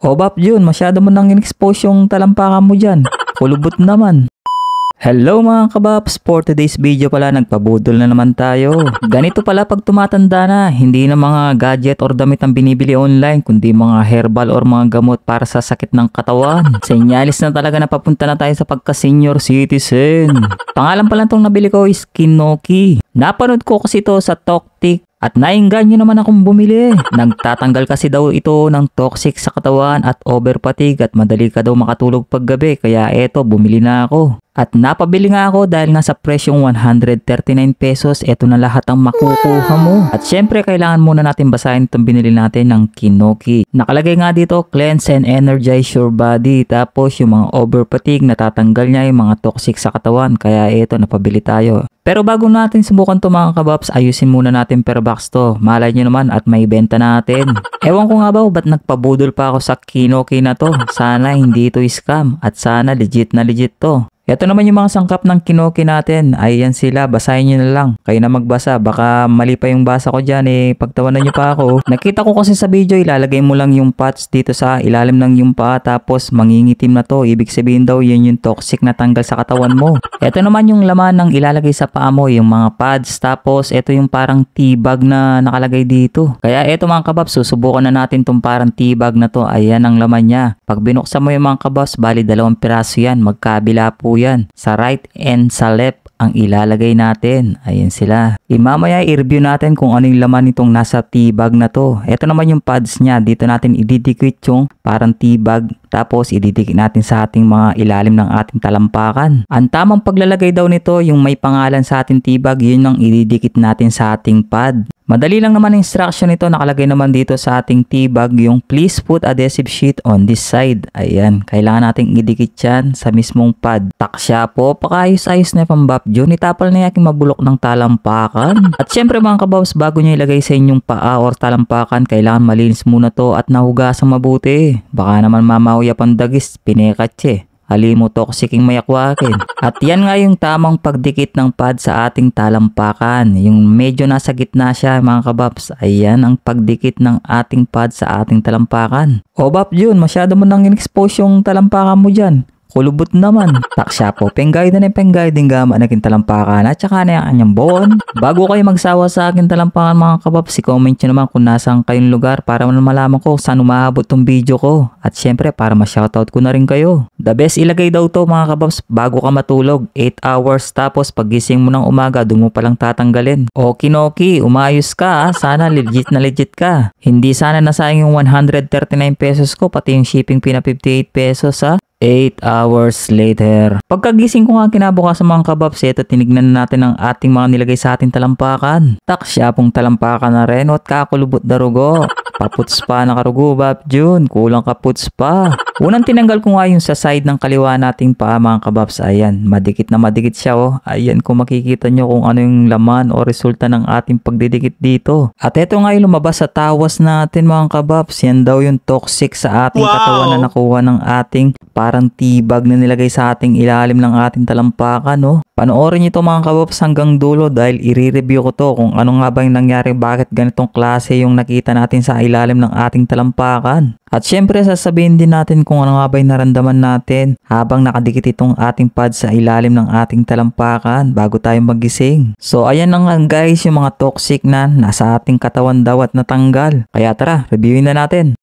O Bap Jun, masyado mo nang in-expose yung talampakan mo dyan. Kulubot naman. Hello mga kabaps, for today's video pala nagpabudol na naman tayo. Ganito pala pag tumatanda na, hindi na mga gadget or damit ang binibili online, kundi mga herbal or mga gamot para sa sakit ng katawan. Senyalis na talaga na papunta na tayo sa pagka-senior citizen. Pangalan pala itong nabili ko is Kinoki. Napanood ko kasi ito sa Toktik. At nainganyo naman akong bumili. Nagtatanggal kasi daw ito ng toxic sa katawan at over fatigue at madali ka daw makatulog paggabi. Kaya eto, bumili na ako. At napabili nga ako dahil nga sa presyong 139 pesos, eto na lahat ang makukuha mo. At syempre, kailangan muna natin basahin itong binili natin ng Kinoki. Nakalagay nga dito, cleanse and energize your body. Tapos yung mga over fatigue, natatanggal niya yung mga toxic sa katawan. Kaya eto, napabili tayo. Pero bago natin subukan to mga kabaps, ayusin muna natin per box to. Malay nyo naman at may benta natin. Ewan ko nga ba ba't nagpabudol pa ako sa Kinoki na to. Sana hindi ito scam at sana legit na legit to. Ito naman yung mga sangkap ng Kinoki natin. Ayan sila, basahin nyo na lang. Kayo na magbasa, baka mali pa yung basa ko dyan pagtawanan nyo pa ako. Nakita ko kasi sa video, ilalagay mo lang yung pads dito sa ilalim ng yung paa, tapos mangingitim na to. Ibig sabihin daw, yun yung toxic na tanggal sa katawan mo. Ito naman yung laman ng ilalagay sa paa mo, yung mga pads, tapos ito yung parang tea bag na nakalagay dito. Kaya ito mga kababs, susubukan na natin tong parang tea bag na to. Ayan ang laman niya. Pag binuksan mo yung mga kababs, bali 2 piraso yan, magkabila po yan. Sa right and sa left ang ilalagay natin. Ayan sila. Mamaya i-review natin kung ano yung laman nitong nasa tea bag na to. Ito naman yung pads niya. Dito natin ididikit yung parang tea bag. Tapos ididikit natin sa ating mga ilalim ng ating talampakan. Ang tamang paglalagay daw nito, yung may pangalan sa ating tea bag, yun ang ididikit natin sa ating pad. Madali lang naman ang instruction nito. Nakalagay naman dito sa ating tea bag yung please put adhesive sheet on this side. Ayan. Kailangan nating idikit yan sa mismong pad. Taksya po. Pakayos-ayos na pambap dyan. Itapal na yaking mabulok ng talampakan. At syempre mga kababs, bago nyo ilagay sa inyong paa or talampakan, kailangan malinis muna to at nahugasan mabuti. Baka naman mamauya pang dagis. Pinekatse. Halimo toxic yung mayakwakin. At yan nga yung tamang pagdikit ng pad sa ating talampakan. Yung medyo nasa gitna siya mga kababs. Ayan ang pagdikit ng ating pad sa ating talampakan. O Bap Jun, masyado mo nang in-expose yung talampakan mo dyan. Kulubot naman. Taksya po, penggay din gama na talampakan at saka na yung anyang bon. Bago kayo magsawa sa akin talampakan mga kababs, comment nyo naman kung nasaan kayong lugar para malaman ko saan umaabot tong video ko. At syempre para ma-shoutout ko na rin kayo. The best ilagay daw to mga kababs bago ka matulog. 8 hours tapos pagising mo ng umaga, doon mo palang tatanggalin. O Kinoki, umayos ka. Sana legit na legit ka. Hindi sana nasayang yung 139 pesos ko, pati yung shipping fee na 58 pesos ha. 8 hours later. Pagkagising ko nga kinabukasan mga kababs, ito tinignan natin ang ating mga nilagay sa ating talampakan. Taksya pong talampakan na rin at kakulubot darugo. Paputs pa nakarugo Bap Jun. Kulang kaputs pa. Unang tinanggal ko nga yung sa side ng kaliwa nating paa mga kababs. Ayan, madikit na madikit siya oh. Ayan kung makikita nyo kung ano yung laman o resulta ng ating pagdidikit dito. At ito nga yung lumabas sa tawas natin mga kababs. Yan daw yung toxic sa ating katawan na nakuha ng ating parang tea bag na nilagay sa ating ilalim ng ating talampakan no. Panoorin nyo ito mga kababs hanggang dulo dahil i-review ko to kung ano nga ba yung nangyari, bakit ganitong klase yung nakita natin sa ilalim ng ating talampakan. At syempre sasabihin din natin kung ano nga ba yung naramdaman natin habang nakadikit itong ating pad sa ilalim ng ating talampakan bago tayo magising. So ayan na nga guys yung mga toxic na nasa ating katawan daw at natanggal. Kaya tara, reviewin na natin.